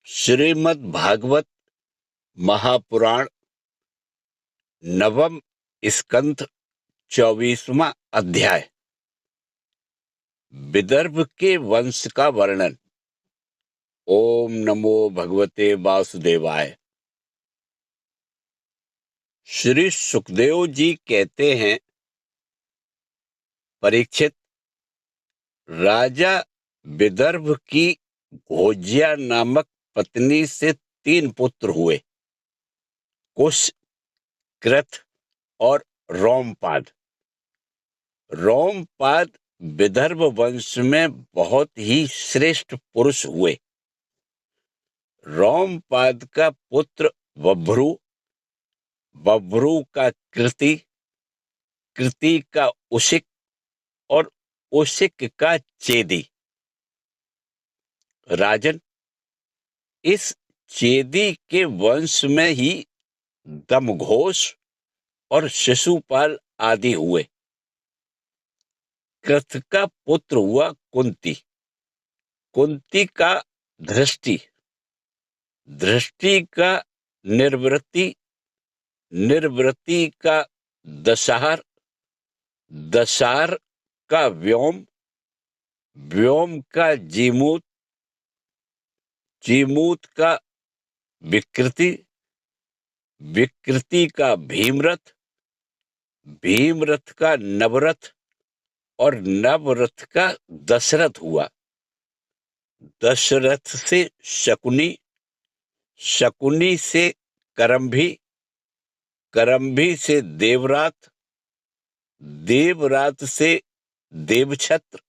श्रीमद् भागवत महापुराण नवम स्कंध 24वां अध्याय। विदर्भ के वंश का वर्णन। ओम नमो भगवते वासुदेवाय। श्री सुखदेव जी कहते हैं, परीक्षित, राजा विदर्भ की भोज्या नामक पत्नी से 3 पुत्र हुए, कुश, कृत और रोमपाद। रोमपाद विदर्भ वंश में बहुत ही श्रेष्ठ पुरुष हुए। रोमपाद का पुत्र बभ्रू, बभ्रू का कृति, कृति का उशिक और उशिक का चेदी। राजन, इस चेदी के वंश में ही दमघोष और शिशुपाल आदि हुए। कृत का पुत्र हुआ कुंती, कुंती का धृष्टि, धृष्टि का निर्वृति, निर्वृति का दशार, दशार का व्योम, व्योम का जीमूत, जीमूत का विकृति, विकृति का भीमरथ, भीमरथ का नवरथ और नवरथ का दशरथ हुआ। दशरथ से शकुनी, शकुनी से करम्भी, करम्भी से देवरात, देवरात से देवछत्र,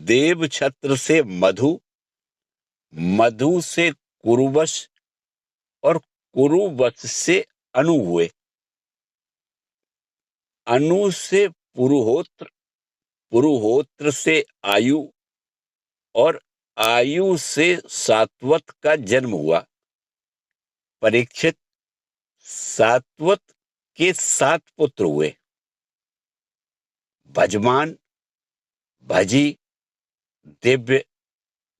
देवछत्र से मधु, मधु से कुरुवश और कुरुवश से अनु हुए। अनु से पुरुहोत्र, पुरुहोत्र से आयु और आयु से सात्वत का जन्म हुआ। परीक्षित, सात्वत के 7 पुत्र हुए, भजमान, भजी, दिव्य,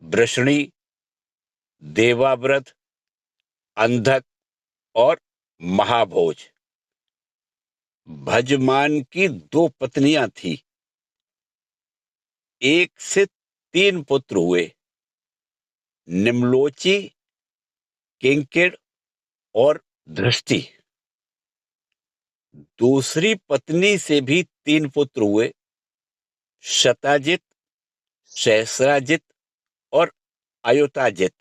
वृषणी, देवाव्रत, अंधक और महाभोज। भजमान की 2 पत्नियां थी, एक से 3 पुत्र हुए, निम्लोची, किंकिड़ और दृष्टि। दूसरी पत्नी से भी 3 पुत्र हुए, शताजित, सहस्राजित और अयुताजित।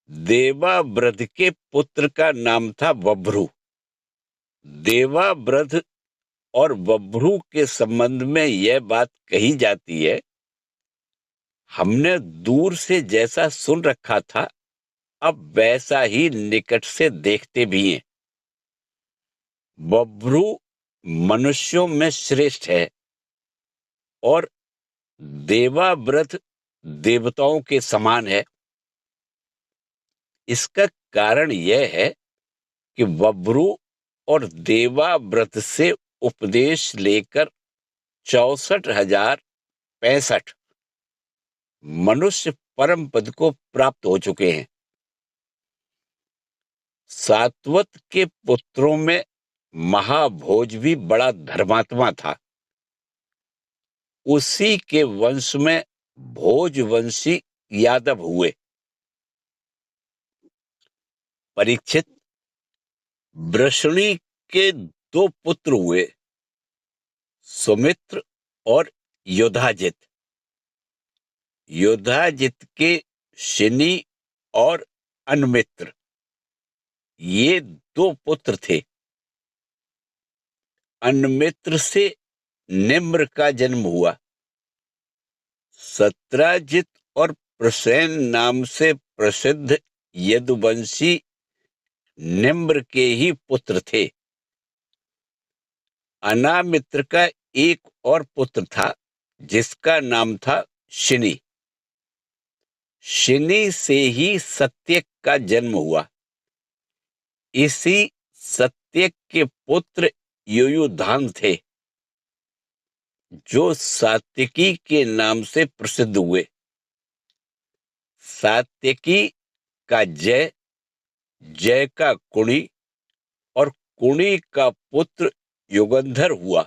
देवाव्रत के पुत्र का नाम था बभ्रू। देवाव्रत और बभ्रू के संबंध में यह बात कही जाती है, हमने दूर से जैसा सुन रखा था, अब वैसा ही निकट से देखते भी हैं। बभ्रू मनुष्यों में श्रेष्ठ है और देवाव्रत देवताओं के समान है। इसका कारण यह है कि बभ्रू और देवाव्रत से उपदेश लेकर 64,065 मनुष्य परम पद को प्राप्त हो चुके हैं। सात्वत के पुत्रों में महाभोज भी बड़ा धर्मात्मा था। उसी के वंश में भोजवंशी यादव हुए। परीक्षित, वृषणी के 2 पुत्र हुए, सुमित्र और युधाजित। युधाजित के शिनी और अन्मित्र, ये 2 पुत्र थे। अन्मित्र से निम्र का जन्म हुआ। सत्राजित और प्रसेन नाम से प्रसिद्ध यदुवंशी निम्र के ही पुत्र थे। अनामित्र का एक और पुत्र था, जिसका नाम था शिनी। शिनी से ही सत्यक का जन्म हुआ। इसी सत्यक के पुत्र युयुधान थे, जो सात्यकी के नाम से प्रसिद्ध हुए। सात्यकी का जय, जय का कुणी और कुणी का पुत्र युगंधर हुआ।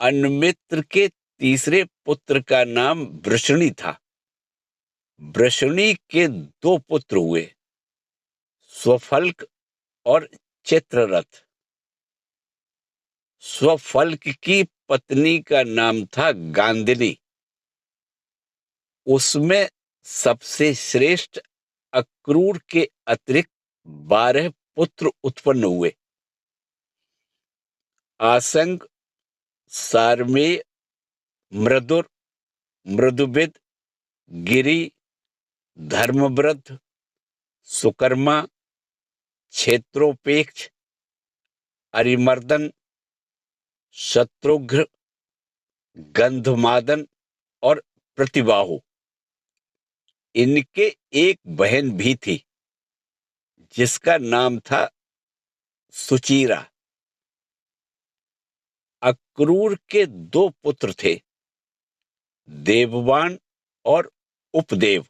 अन्मित्र के तीसरे पुत्र का नाम वृषणी था। वृषणी के दो पुत्र हुए, स्वफल्क और चित्ररथ। स्वफल्क की पत्नी का नाम था गांधिनी। उसमें सबसे श्रेष्ठ अक्रूर के अतिरिक्त 12 पुत्र उत्पन्न हुए। आसंग, सारमेय, मृदुर, मृदुविद, गिरि, धर्मव्रत, सुकर्मा, क्षेत्रोपेक्ष, अरिमर्दन, शत्रुघ्न, गंधमादन और प्रतिबाहु। इनके एक बहन भी थी जिसका नाम था सुचीरा। अक्रूर के दो पुत्र थे, देववान और उपदेव।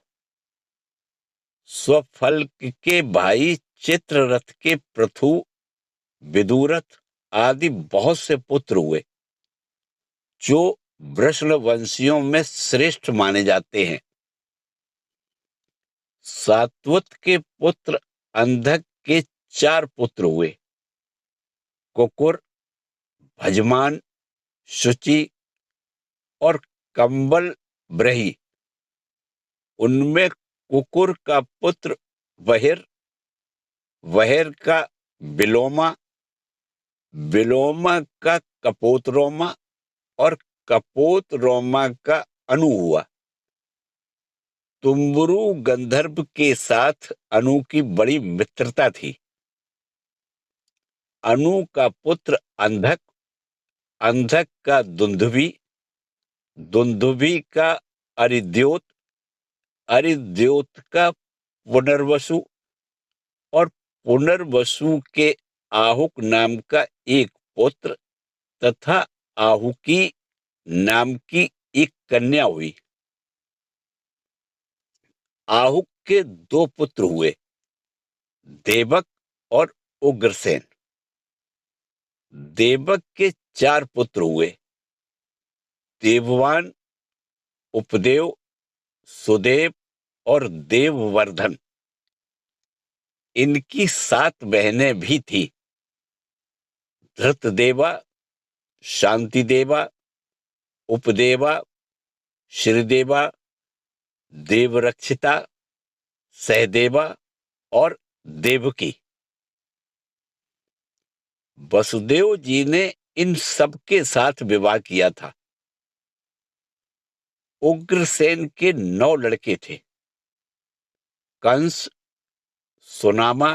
स्वफल्क के भाई चित्ररथ के पृथु, विदुरथ आदि बहुत से पुत्र हुए जो वृषणवंशियों में श्रेष्ठ माने जाते हैं। सात्वत के पुत्र अंधक के 4 पुत्र हुए, कुकुर, भजमान, शुचि और कंबल ब्रही। उनमें कुकुर का पुत्र वहिर, वहिर का विलोमा, विलोमा का कपोतरोमा और कपोतरोमा का अनु हुआ। तुम्बुरु गंधर्व के साथ अनु की बड़ी मित्रता थी। अनु का पुत्र अंधक, अंधक का दुंदुभि, दुंदुभि का अरिद्योत, अरिद्योत का पुनर्वसु और पुनर्वसु के आहुक नाम का एक पुत्र तथा आहुकी नाम की एक कन्या हुई। आहुक के 2 पुत्र हुए, देवक और उग्रसेन। देवक के 4 पुत्र हुए, देववान, उपदेव, सुदेव और देववर्धन। इनकी 7 बहनें भी थी, धृतदेवा, शांतिदेवा, उपदेवा, श्रीदेवा, देवरक्षिता, सहदेवा और देवकी। वसुदेव जी ने इन सब के साथ विवाह किया था। उग्रसेन के 9 लड़के थे, कंस, सुनामा,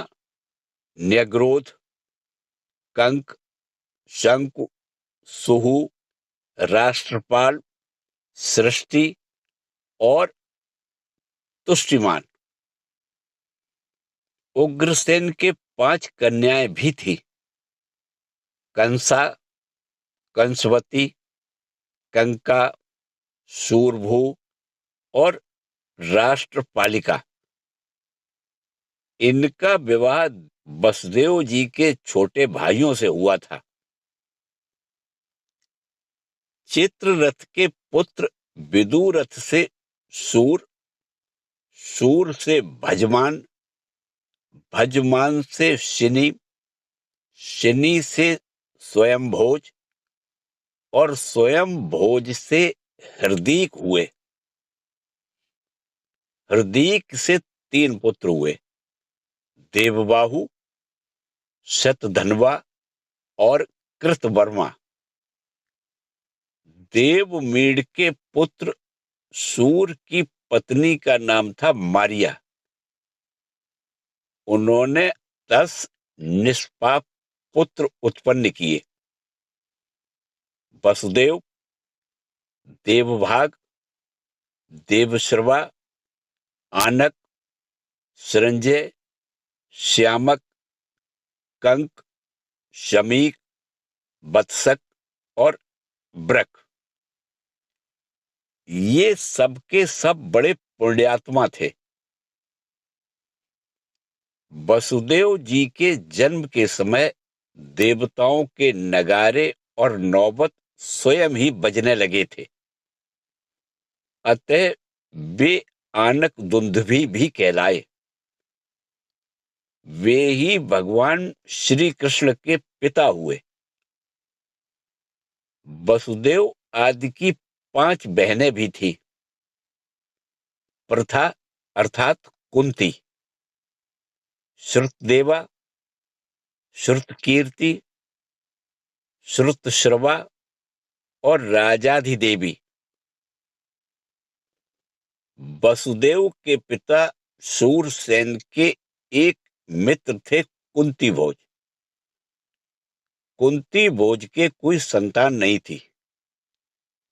न्यग्रोध, कंक, शंकु, सुहु, राष्ट्रपाल, सृष्टि और तुष्टिमान। उग्रसेन के 5 कन्याएं भी थी, कंसा, कंसवती, कंका, शूरभू और राष्ट्रपालिका। इनका विवाह वसुदेव जी के छोटे भाइयों से हुआ था। चित्ररथ के पुत्र विदुरथ से शूर, शूर से भजमान, भजमान से शिनी, शिनी से स्वयंभोज और स्वयंभोज से हृदीक हुए। हृदीक से 3 पुत्र हुए, देवबाहु, शतधन्वा और कृतवर्मा। देवमीड के पुत्र शूर की पत्नी का नाम था मारिया। उन्होंने 10 निष्पाप पुत्र उत्पन्न किए, वसुदेव, देवभाग, देवश्रवा, आनक, संजय, श्यामक, कंक, शमीक, वत्सक और ब्रक। ये सब के सब बड़े पुण्यात्मा थे। वसुदेव जी के जन्म के समय देवताओं के नगारे और नौबत स्वयं ही बजने लगे थे। अतः वे आनक दुंदुभि भी कहलाए। वे ही भगवान श्री कृष्ण के पिता हुए। वसुदेव आदि की 5 बहनें भी थी। प्रथा अर्थात कुंती, श्रुतदेवा, श्रुतकीर्ति, श्रुतश्रवा और राजाधिदेवी। वसुदेव के पिता शूरसेन के एक मित्र थे कुंती भोज। कुंती भोज के कोई संतान नहीं थी,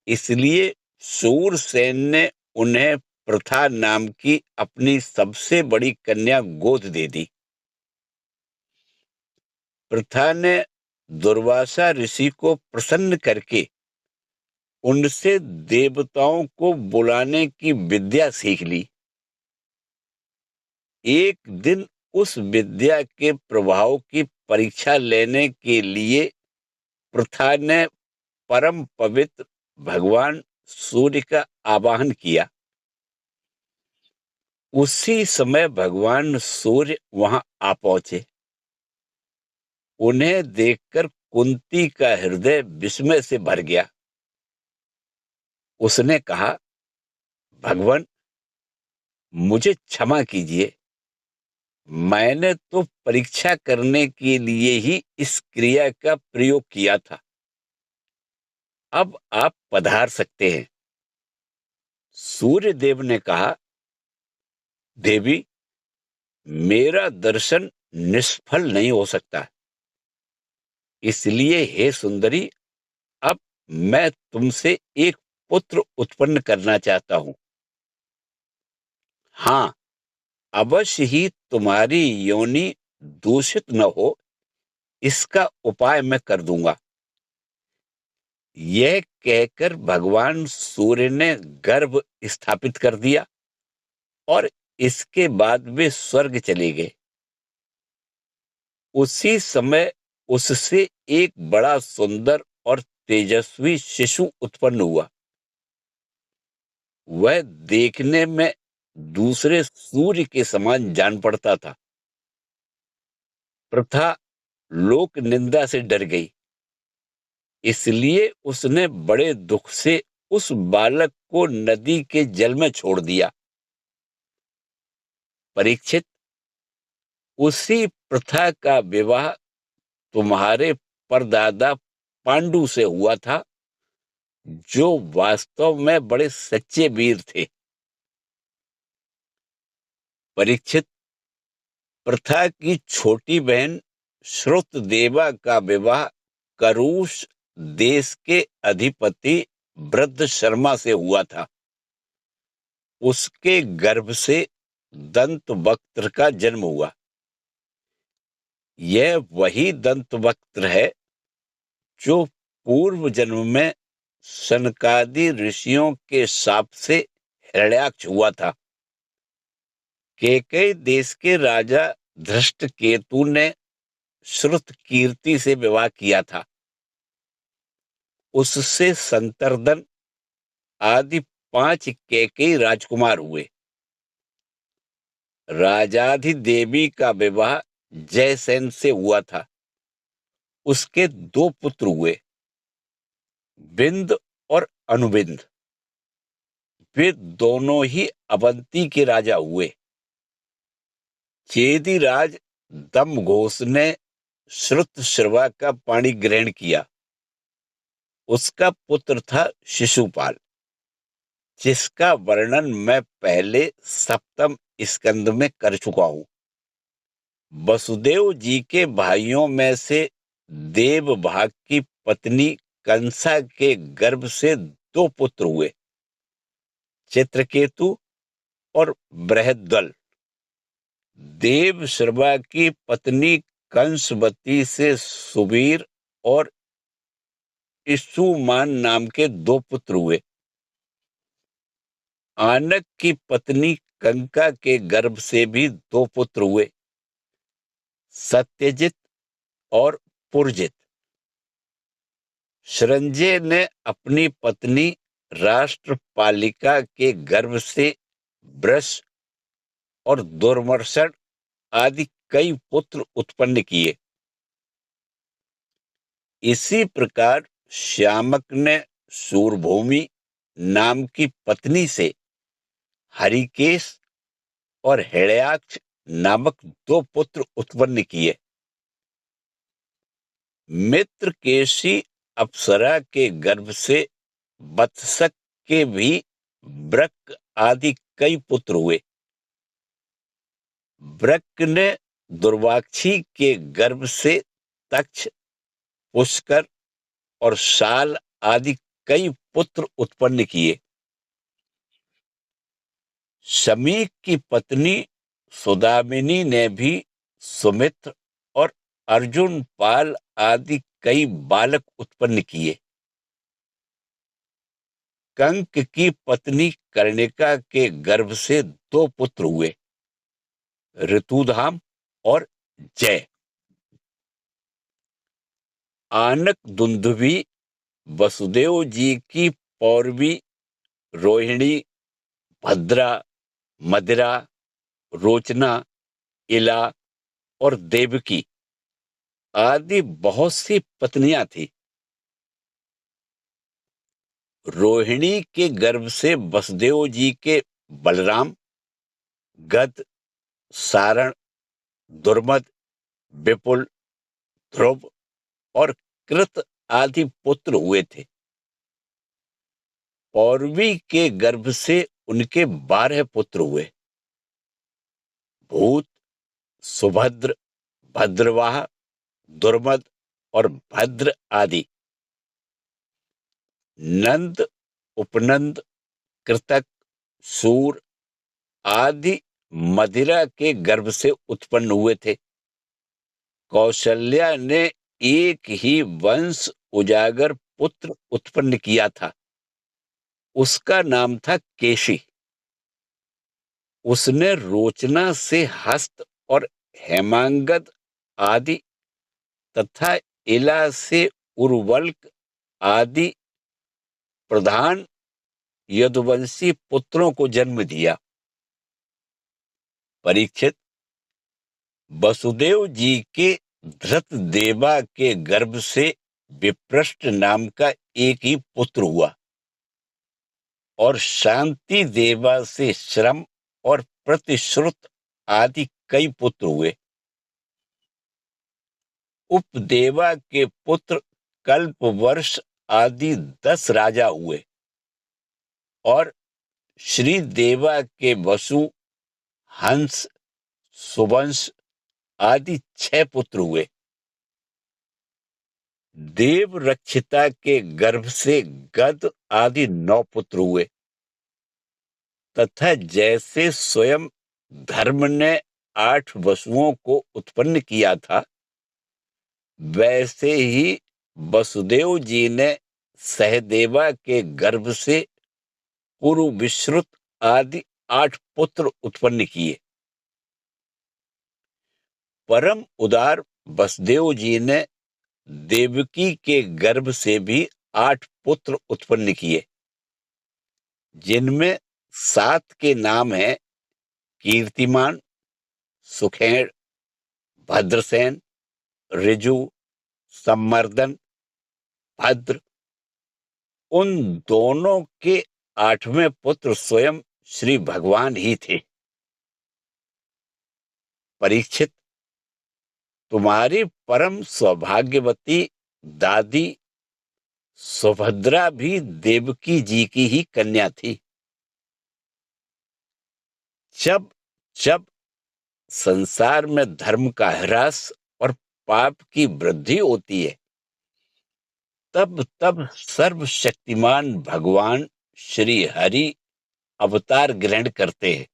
इसलिए शूरसेन ने उन्हें प्रथा नाम की अपनी सबसे बड़ी कन्या गोद दे दी। प्रथा ने दुर्वासा ऋषि को प्रसन्न करके उनसे देवताओं को बुलाने की विद्या सीख ली। एक दिन उस विद्या के प्रभाव की परीक्षा लेने के लिए प्रथा ने परम पवित्र भगवान सूर्य का आवाहन किया। उसी समय भगवान सूर्य वहां आ पहुंचे। उन्हें देखकर कुंती का हृदय विस्मय से भर गया। उसने कहा, भगवान, मुझे क्षमा कीजिए। मैंने तो परीक्षा करने के लिए ही इस क्रिया का प्रयोग किया था। अब आप पधार सकते हैं। सूर्य देव ने कहा, देवी, मेरा दर्शन निष्फल नहीं हो सकता, इसलिए हे सुंदरी, अब मैं तुमसे एक पुत्र उत्पन्न करना चाहता हूं। हाँ, अवश्य ही तुम्हारी योनि दूषित न हो, इसका उपाय मैं कर दूंगा। यह कहकर भगवान सूर्य ने गर्भ स्थापित कर दिया और इसके बाद वे स्वर्ग चले गए। उसी समय उससे एक बड़ा सुंदर और तेजस्वी शिशु उत्पन्न हुआ। वह देखने में दूसरे सूर्य के समान जान पड़ता था। प्रथा लोक निंदा से डर गई, इसलिए उसने बड़े दुख से उस बालक को नदी के जल में छोड़ दिया। परीक्षित, उसी प्रथा का विवाह तुम्हारे परदादा पांडु से हुआ था, जो वास्तव में बड़े सच्चे वीर थे। परीक्षित, प्रथा की छोटी बहन श्रुतदेवा का विवाह करुष देश के अधिपति वृद्ध शर्मा से हुआ था। उसके गर्भ से दंतवक्त्र का जन्म हुआ। यह वही दंतवक्त्र है जो पूर्व जन्म में सनकादि ऋषियों के शाप से हिरण्याक्ष हुआ था। केकई देश के राजा धृष्टकेतु ने श्रुतकीर्ति से विवाह किया था। उससे संतर्दन आदि 5 केकई राजकुमार हुए। राजाधिदेवी का विवाह जयसेन से हुआ था। उसके 2 पुत्र हुए, बिंद और अनुबिंद। वे दोनों ही अवंती के राजा हुए। चेदीराज दमघोष ने श्रुतश्रवा का पाणी ग्रहण किया। उसका पुत्र था शिशुपाल, जिसका वर्णन मैं पहले 7वें स्कंद में कर चुका हूं। वसुदेव जी के भाइयों में से देवभाग की पत्नी कंसा के गर्भ से 2 पुत्र हुए, चित्रकेतु और बृहद्दल। देवश्रवा की पत्नी कंसवती से सुवीर और इषुमान नाम के 2 पुत्र हुए। आनक की पत्नी कंका के गर्भ से भी 2 पुत्र हुए, सत्यजित और पुरजित। संजय ने अपनी पत्नी राष्ट्रपालिका के गर्भ से वृष और दुर्मर्शन आदि कई पुत्र उत्पन्न किए। इसी प्रकार श्यामक ने सूरभूमि नाम की पत्नी से हरिकेश और हृदयाक्ष नामक 2 पुत्र उत्पन्न किए। मित्रकेशी अप्सरा के गर्भ से वत्सक के भी वृक आदि कई पुत्र हुए। वृक ने दुर्वाक्षी के गर्भ से तक्ष, पुष्कर और शाल आदि कई पुत्र उत्पन्न किए। शमीक की पत्नी सुदामिनी ने भी सुमित्र और अर्जुन पाल आदि कई बालक उत्पन्न किए। कंक की पत्नी कर्णिका के गर्भ से 2 पुत्र हुए, ऋतुधाम और जय। आनक दुंदुभी वसुदेव जी की पौरवी रोहिणी, भद्रा, मदिरा, रोचना, इला और देवकी आदि बहुत सी पत्नियां थी। रोहिणी के गर्भ से वसुदेव जी के बलराम, गद, सारण, दुर्मद, विपुल, ध्रुव और कृत आदि पुत्र हुए थे। पौरवी के गर्भ से उनके 12 पुत्र हुए, भूत, सुभद्र, भद्रवाह, दुर्मद और भद्र आदि। नंद, उपनंद, कृतक, सूर आदि मदिरा के गर्भ से उत्पन्न हुए थे। कौशल्या ने एक ही वंश उजागर पुत्र उत्पन्न किया था, उसका नाम था केशी। उसने रोचना से हस्त और हेमांगद आदि तथा इला से उर्वल्क आदि प्रधान यदुवंशी पुत्रों को जन्म दिया। परीक्षित, वसुदेव जी के धृतदेवा के गर्भ से विप्रष्ट नाम का एक ही पुत्र हुआ और शांति देवा से श्रम और प्रतिश्रुत आदि कई पुत्र हुए। उपदेवा के पुत्र कल्प वर्ष आदि 10 राजा हुए और श्री देवा के वसु, हंस, सुवंश आदि 6 पुत्र हुए। देव रक्षिता के गर्भ से गद आदि 9 पुत्र हुए तथा जैसे स्वयं धर्म ने 8 वसुओं को उत्पन्न किया था, वैसे ही वसुदेव जी ने सहदेवा के गर्भ से पुरु विश्रुत आदि 8 पुत्र उत्पन्न किए। परम उदार वसुदेव जी ने देवकी के गर्भ से भी 8 पुत्र उत्पन्न किए, जिनमें 7 के नाम हैं कीर्तिमान, सुखेण, भद्रसेन, ऋजु, सम्मर्दन, भद्र। उन दोनों के 8वें पुत्र स्वयं श्री भगवान ही थे। परीक्षित, तुम्हारी परम सौभाग्यवती दादी सुभद्रा भी देवकी जी की ही कन्या थी। जब जब संसार में धर्म का ह्रास और पाप की वृद्धि होती है, तब तब सर्वशक्तिमान भगवान श्री हरि अवतार ग्रहण करते हैं।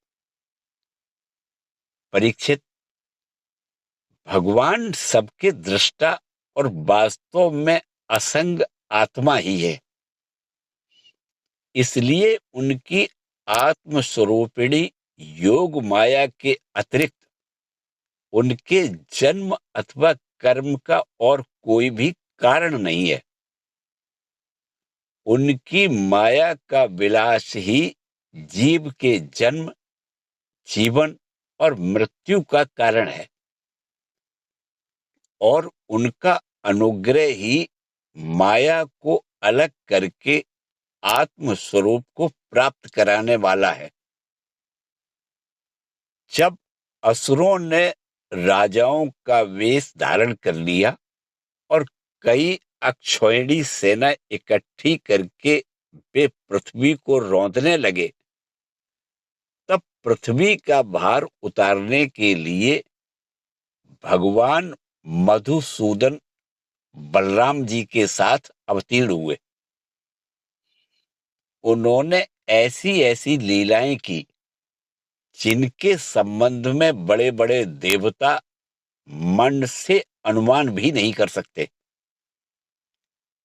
परीक्षित, भगवान सबके दृष्टा और वास्तव में असंग आत्मा ही है, इसलिए उनकी आत्मस्वरूपिणी योग माया के अतिरिक्त उनके जन्म अथवा कर्म का और कोई भी कारण नहीं है। उनकी माया का विलास ही जीव के जन्म, जीवन और मृत्यु का कारण है, और उनका अनुग्रह ही माया को अलग करके आत्म स्वरूप को प्राप्त कराने वाला है। जब असुरों ने राजाओं का वेश धारण कर लिया और कई अक्षौहिणी सेना इकट्ठी करके वे पृथ्वी को रौंदने लगे, तब पृथ्वी का भार उतारने के लिए भगवान मधुसूदन बलराम जी के साथ अवतीर्ण हुए। उन्होंने ऐसी ऐसी लीलाएं की जिनके संबंध में बड़े बड़े देवता मन से अनुमान भी नहीं कर सकते।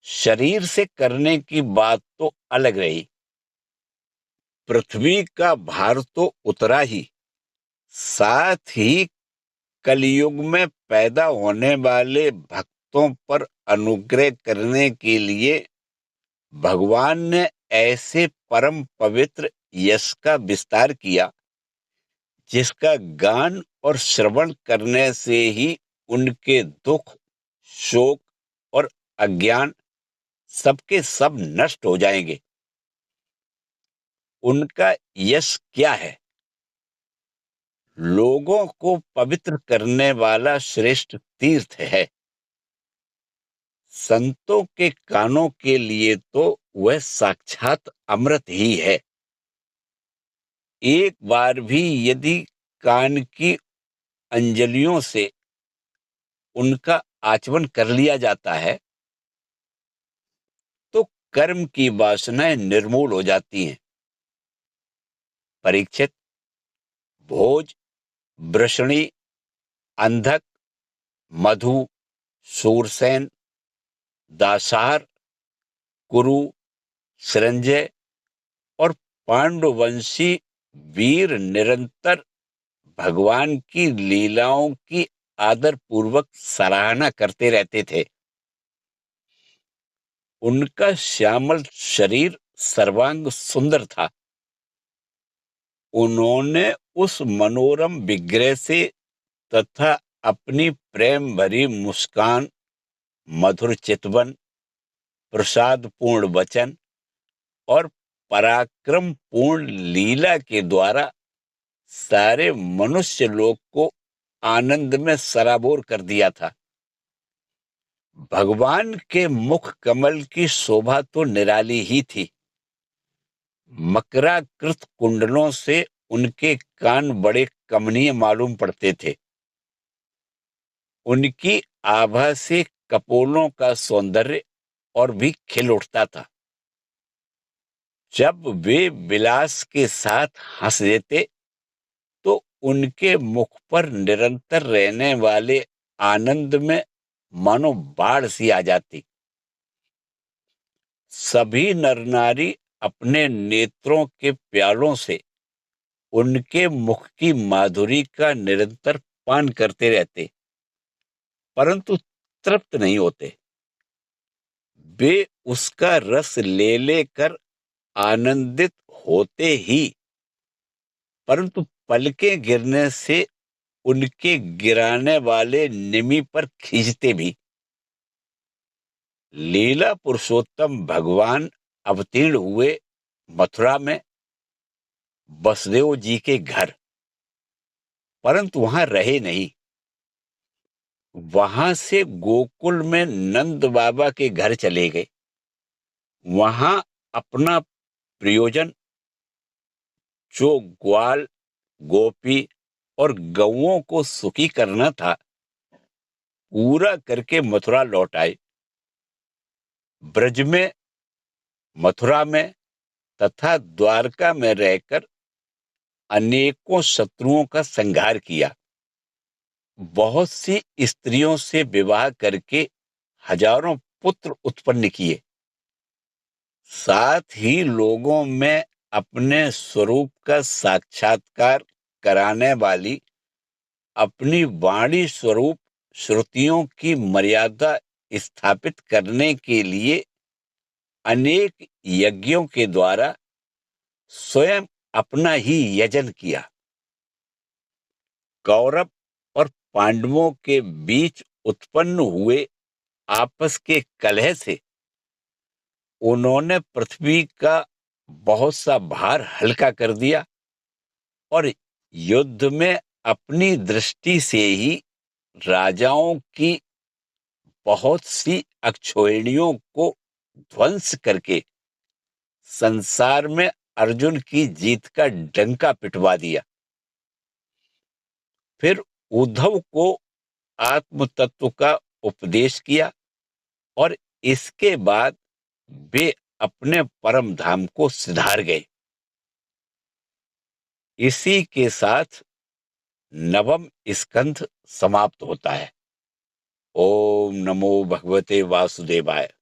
शरीर से करने की बात तो अलग रही, पृथ्वी का भार तो उतरा ही, साथ ही कलयुग में पैदा होने वाले भक्तों पर अनुग्रह करने के लिए भगवान ने ऐसे परम पवित्र यश का विस्तार किया जिसका गान और श्रवण करने से ही उनके दुख, शोक और अज्ञान सबके सब नष्ट हो जाएंगे। उनका यश क्या है? लोगों को पवित्र करने वाला श्रेष्ठ तीर्थ है। संतों के कानों के लिए तो वह साक्षात अमृत ही है। एक बार भी यदि कान की अंजलियों से उनका आचमन कर लिया जाता है तो कर्म की वासनाएं निर्मूल हो जाती हैं। परीक्षित, भोज, वृषणी, अंधक, मधु, शूरसेन, दासार, कुरु, संजय और पांडुवंशी वीर निरंतर भगवान की लीलाओं की आदर पूर्वक सराहना करते रहते थे। उनका श्यामल शरीर सर्वांग सुंदर था। उन्होंने उस मनोरम विग्रह से तथा अपनी प्रेम भरी मुस्कान, मधुर चितवन, प्रसाद पूर्ण वचन और पराक्रम पूर्ण लीला के द्वारा सारे मनुष्य लोक को आनंद में सराबोर कर दिया था। भगवान के मुख कमल की शोभा तो निराली ही थी। मकराकृत कुंडलों से उनके कान बड़े कमनीय मालूम पड़ते थे। उनकी आभा से कपोलों का सौंदर्य और भी खिल उठता था। जब वे विलास के साथ हंस देते तो उनके मुख पर निरंतर रहने वाले आनंद में मानो बाढ़ सी आ जाती। सभी नर नारी अपने नेत्रों के प्यालों से उनके मुख की माधुरी का निरंतर पान करते रहते, परंतु तृप्त नहीं होते। वे उसका रस ले लेकर आनंदित होते ही, परंतु पलकें गिरने से उनके गिराने वाले निमि पर खींचते भी। लीला पुरुषोत्तम भगवान अवतीर्ण हुए मथुरा में वसुदेव जी के घर, परंतु वहां रहे नहीं। वहां से गोकुल में नंद बाबा के घर चले गए। वहां अपना प्रयोजन, जो ग्वाल, गोपी और गौओं को सुखी करना था, पूरा करके मथुरा लौट आए। ब्रज में, मथुरा में तथा द्वारका में रहकर अनेकों शत्रुओं का संहार किया। बहुत सी स्त्रियों से विवाह करके हजारों पुत्र उत्पन्न किए। साथ ही लोगों में अपने स्वरूप का साक्षात्कार कराने वाली अपनी वाणी स्वरूप श्रुतियों की मर्यादा स्थापित करने के लिए अनेक यज्ञों के द्वारा स्वयं अपना ही यजन किया। कौरव और पांडवों के बीच उत्पन्न हुए आपस के कलह से उन्होंने पृथ्वी का बहुत सा भार हल्का कर दिया और युद्ध में अपनी दृष्टि से ही राजाओं की बहुत सी अक्षौहिणियों को ध्वंस करके संसार में अर्जुन की जीत का डंका पिटवा दिया। फिर उद्धव को आत्म तत्व का उपदेश किया और इसके बाद वे अपने परम धाम को सिधार गए। इसी के साथ नवम स्कंध समाप्त होता है। ओम नमो भगवते वासुदेवाय।